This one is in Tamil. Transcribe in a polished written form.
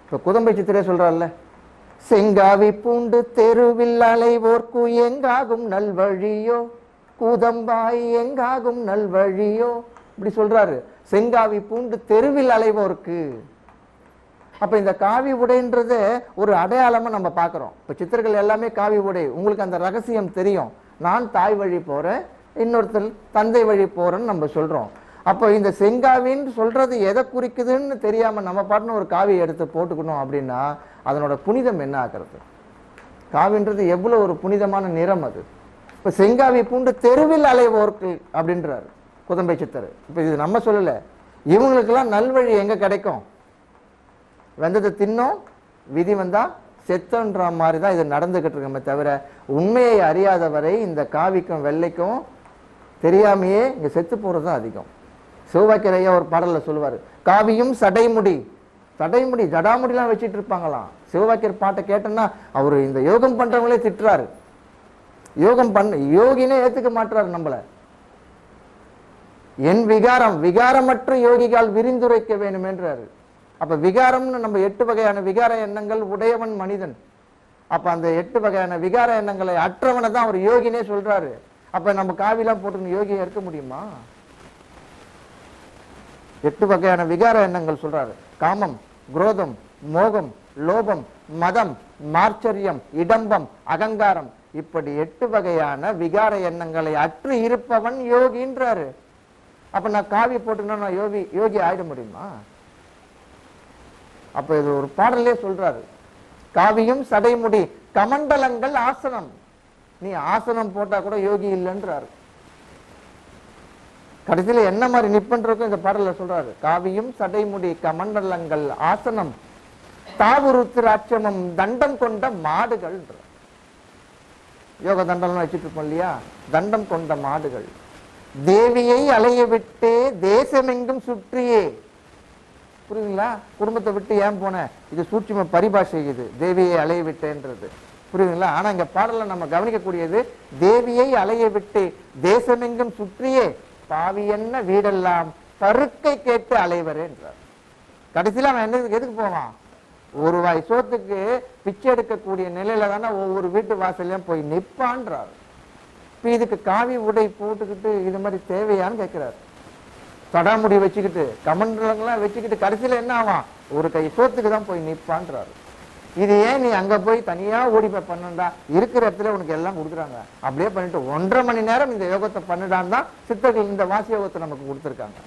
இப்போ குதம்பை சித்திரே சொல்றாருல்ல, செங்காவி பூண்டு தெருவில் அலைவோர்க்கு எங்காகும் நல்வழியோ, கூதம்பாய் எங்காகும் நல்வழியோ, இப்படி சொல்றாரு. செங்காவி பூண்டு தெருவில் அலைவோர்க்கு. அப்ப இந்த காவி உடைன்றத ஒரு அடையாளமா நம்ம பார்க்கிறோம். இப்ப சித்தர்கள் எல்லாமே காவி உடை. உங்களுக்கு அந்த ரகசியம் தெரியும். நான் தாய் வழி போறேன், இன்னொருத்தர் தந்தை வழி போறேன்னு நம்ம சொல்றோம். அப்போ இந்த செங்காவின்னு சொல்றது எதை குறிக்குதுன்னு தெரியாம நம்ம பாட்டுன்னு ஒரு காவியை எடுத்து போட்டுக்கணும் அப்படின்னா அதனோட புனிதம் என்ன ஆகிறது? காவின்றது எவ்வளவு ஒரு புனிதமான நிறம் அது. இப்ப செங்காவி பூண்டு தெருவில் அலைவோர்க்கு அப்படின்றாரு குதம்பை சித்தர். இப்ப இது நம்ம சொல்லல, இவங்களுக்கெல்லாம் நல்வழி எங்க கிடைக்கும்? வந்ததை தின்னும் விதி வந்தா செத்தன்ற மாதிரி தான் இது நடந்துகிட்டு இருக்கமே தவிர உண்மையை அறியாத வரை இந்த காவிக்கும் வெள்ளைக்கும் தெரியாமையே இங்க செத்து போறது தான் அதிகம். சிவவாக்கியரையா ஒரு பாடல்ல சொல்லுவாரு, காவியும் சடைமுடி. சடைமுடி ஜடாமுடிலாம் வச்சுட்டு இருப்பாங்களாம். சிவவாக்கியர் பாட்டை கேட்டோம்னா அவரு இந்த யோகம் பண்றவங்களே திட்டுறாரு. யோகம் யோகினே ஏத்துக்க மாட்டாரு நம்மள. என் விகாரம் விகாரமற்ற யோகிகால் விரிந்துரைக்க வேண்டும் என்றாரு. அப்ப விகாரம்னு நம்ம 8 வகையான விகார எண்ணங்கள் உடையவன் மனிதன். அப்ப அந்த 8 வகையான விகார எண்ணங்களை அற்றவனை தான் அவர் யோகினே சொல்றாரு. அப்ப நம்ம காவிலாம் போட்டு யோகியா இருக்க முடியுமா? 8 வகையான விகார எண்ணங்கள் சொல்றாரு. காமம், குரோதம், மோகம், லோபம், மதம், மார்ச்சரியம், இடம்பம், அகங்காரம், இப்படி 8 வகையான விகார எண்ணங்களை அற்று இருப்பவன் யோகின்றாரு. அப்ப நான் காவி போட்டுனா நான் யோகி ஆயிட முடியுமா? அப்ப இது ஒரு பாடலே சொல்றாரு, காவியும் சடைமுடி கமண்டலங்கள் ஆசனம். நீ ஆசனம் போட்டா கூட யோகி இல்லைன்றாரு. கடைசியில என்ன மாதிரி நிப்பன்றதுக்கும் இந்த பாடல சொல்றாரு, காவியும் சடைமுடி கமண்டலங்கள் ஆசனம் தாவுருத்திராட்சமம் தண்டம் கொண்ட மாடுகள். யோக தண்டம் வச்சுட்டு இருப்போம் இல்லையா, தண்டம் கொண்ட மாடுகள். தேவியை அலைய விட்டே தேசமெங்கும் சுற்றியே. புரியுதுங்களா? குடும்பத்தை விட்டு ஏன் போன, இது சூட்சும பரிபாஷை. இது தேவியை அலைய விட்டேன்றது புரியுதுங்களா? ஆனா இங்க பாடல நம்ம கவனிக்கக்கூடியது, தேவியை அலைய விட்டு தேசமெங்கும் சுற்றியே பாவி என்ன வீடெல்லாம் பருக்கை கேட்டு அலைவரேன்றார். கடைசியில அவன் என்ன எதுக்கு போவான்? ஒரு வாய் சோத்துக்கு பிச்சை எடுக்கக்கூடிய நிலையில தானே ஒவ்வொரு வீட்டு வாசல்லையும் போய் நிப்பான்றார். இப்ப இதுக்கு காவி உடை போட்டுக்கிட்டு இது மாதிரி தேவையான்னு கேட்கிறாரு. சடாமுடி வச்சுக்கிட்டு கமண்டலங்கள்லாம் வச்சுக்கிட்டு கடைசியில என்ன ஆவான்? ஒரு கை சோத்துக்கு தான் போய் நிப்பான்றாரு. இது ஏன் நீ அங்க போய் தனியா ஓடி போய் பண்ணா, இருக்கிற இடத்துல உனக்கு எல்லாம் கொடுக்குறாங்க, அப்படியே பண்ணிட்டு 1.5 மணி நேரம் இந்த யோகத்தை பண்ணிடான் தான் சித்தர்கள் இந்த வாசி யோகத்தை நமக்கு கொடுத்துருக்காங்க.